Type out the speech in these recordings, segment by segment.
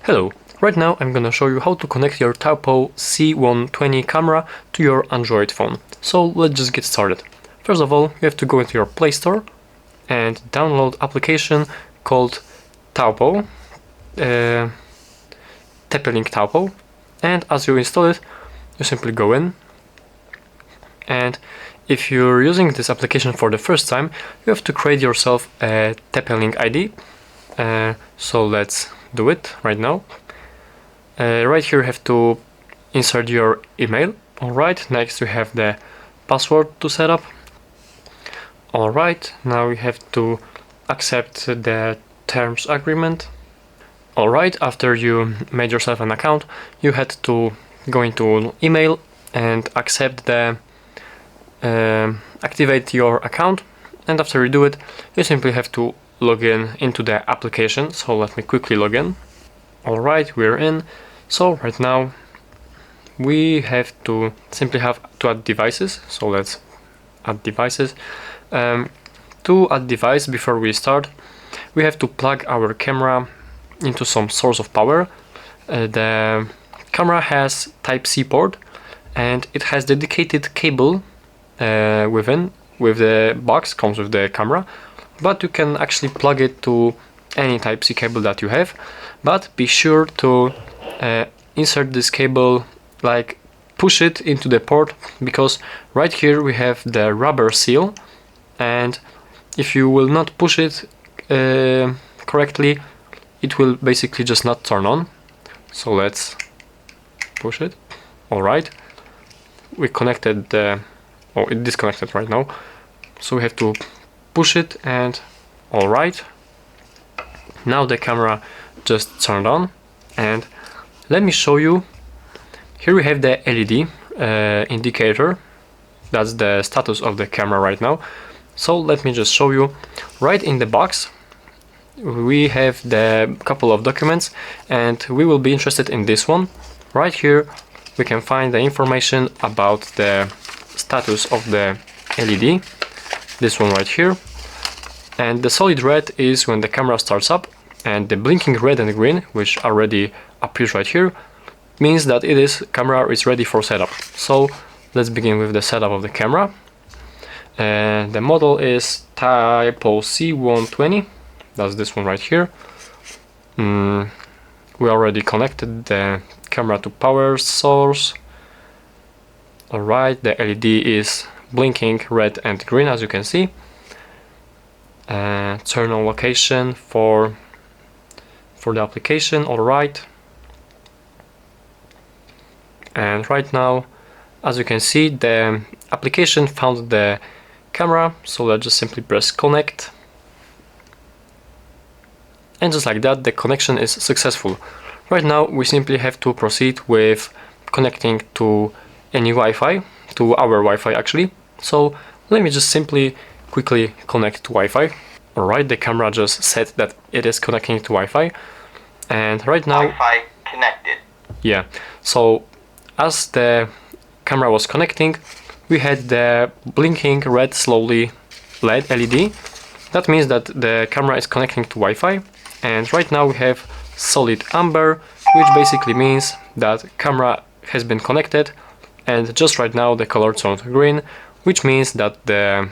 Hello, right now I'm gonna show you how to connect your Tapo C120 camera to your Android phone. So let's just get started. First of all, you have to go into your Play Store and download application called Tapo, TP-Link Tapo, and as you install it, you simply go in, and if you're using this application for the first time, you have to create yourself a TP-Link ID. So let's do it right now. Right here you have to insert your email. Alright, next you have the password to set up. Alright, now you have to accept the terms agreement. Alright, after you made yourself an account, you had to go into email and accept the activate your account, and after you do it, you simply have to log in into the application. So let me quickly log in. Alright, we're in. So right now we have to simply have to add devices. So let's add devices. To add device, before we start, we have to plug our camera into some source of power. The camera has Type C port and it has dedicated cable within, with the box, comes with the camera, but you can actually plug it to any Type C cable that you have, but be sure to insert this cable, like push it into the port, because right here we have the rubber seal, and if you will not push it correctly, it will basically just not turn on. So let's push it. Alright, we connected the, oh, it disconnected right now, so we have to push it, and alright, now the camera just turned on. And let me show you, here we have the LED indicator, that's the status of the camera right now. So let me just show you, right in the box we have the couple of documents, and we will be interested in this one. Right here we can find the information about the status of the LED, this one right here, and the solid red is when the camera starts up, and the blinking red and green, which already appears right here, means that camera is ready for setup. So let's begin with the setup of the camera. The model is Tapo C120, that's this one right here. We already connected the camera to power source. Alright, the LED is blinking red and green, as you can see. Turn on location for the application. Alright, and right now, as you can see, the application found the camera, so let's just simply press connect, and just like that the connection is successful. Right now we simply have to proceed with connecting to any Wi-Fi, to our Wi-Fi actually. So let me just simply quickly connect to Wi-Fi. Alright, the camera just said that it is connecting to Wi-Fi, and right now Wi-Fi connected. Yeah, so as the camera was connecting, we had the blinking red slowly LED. That means that the camera is connecting to Wi-Fi, and right now we have solid amber, which basically means that camera has been connected, and just right now the color turned green, which means that the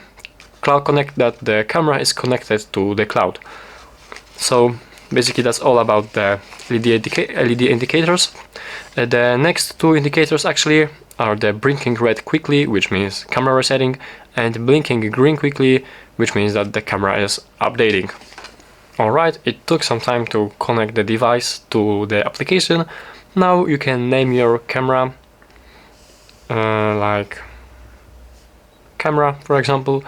camera is connected to the cloud. So basically that's all about the LED indicators. The next two indicators actually are the blinking red quickly, which means camera resetting, and blinking green quickly, which means that the camera is updating. Alright, it took some time to connect the device to the application. Now you can name your camera, like camera for example,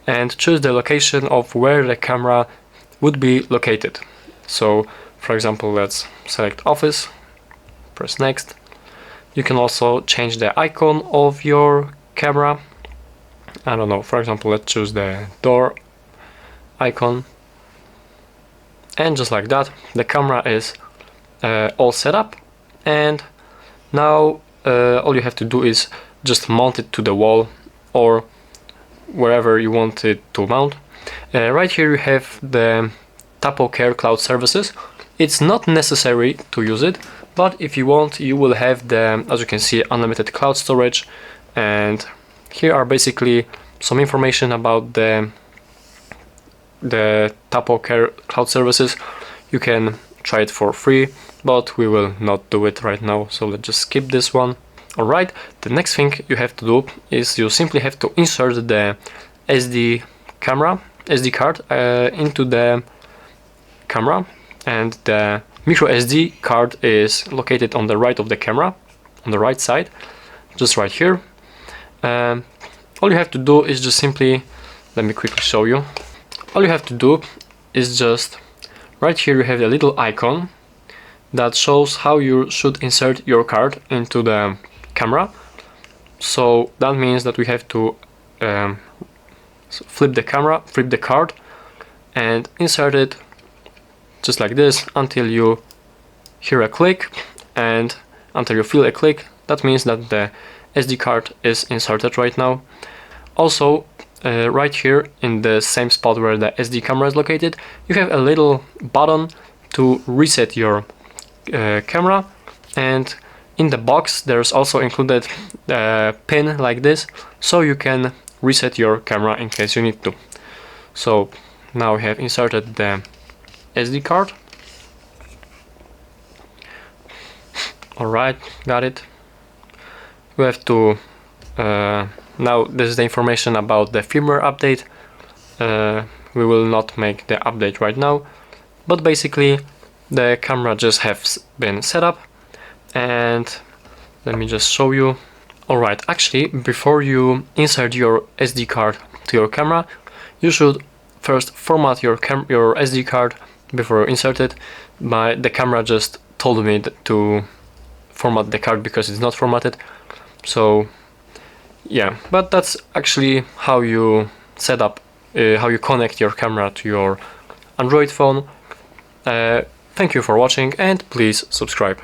and choose the location of where the camera would be located. So for example, let's select office, press next. You can also change the icon of your camera. I don't know, for example, let's choose the door icon, and just like that the camera is all set up, and now all you have to do is just mount it to the wall or wherever you want it to mount. Right here you have the Tapo Care Cloud Services. It's not necessary to use it, but if you want, you will have the, as you can see, unlimited cloud storage, and here are basically some information about the Tapo cloud services. You can try it for free, but we will not do it right now, so let's just skip this one. Alright, the next thing you have to do is you simply have to insert the SD card into the camera, and the micro SD card is located on the right of the camera, on the right side, just right here. All you have to do is just simply, let me quickly show you. All you have to do is just, right here you have a little icon that shows how you should insert your card into the camera. So that means that we have to flip the card and insert it just like this until you hear a click, and until you feel a click, that means that the SD card is inserted right now. Also, right here in the same spot where the SD camera is located, you have a little button to reset your camera, and in the box there's also included a pin like this, so you can reset your camera in case you need to. So now we have inserted the SD card. Alright, got it. We have to now this is the information about the firmware update. We will not make the update right now, but basically the camera just has been set up, and let me just show you. Alright, actually before you insert your SD card to your camera, you should first format your SD card before you insert it. The camera just told me to format the card because it's not formatted. So yeah, but that's actually how you set up, how you connect your camera to your Android phone. Thank you for watching, and please subscribe.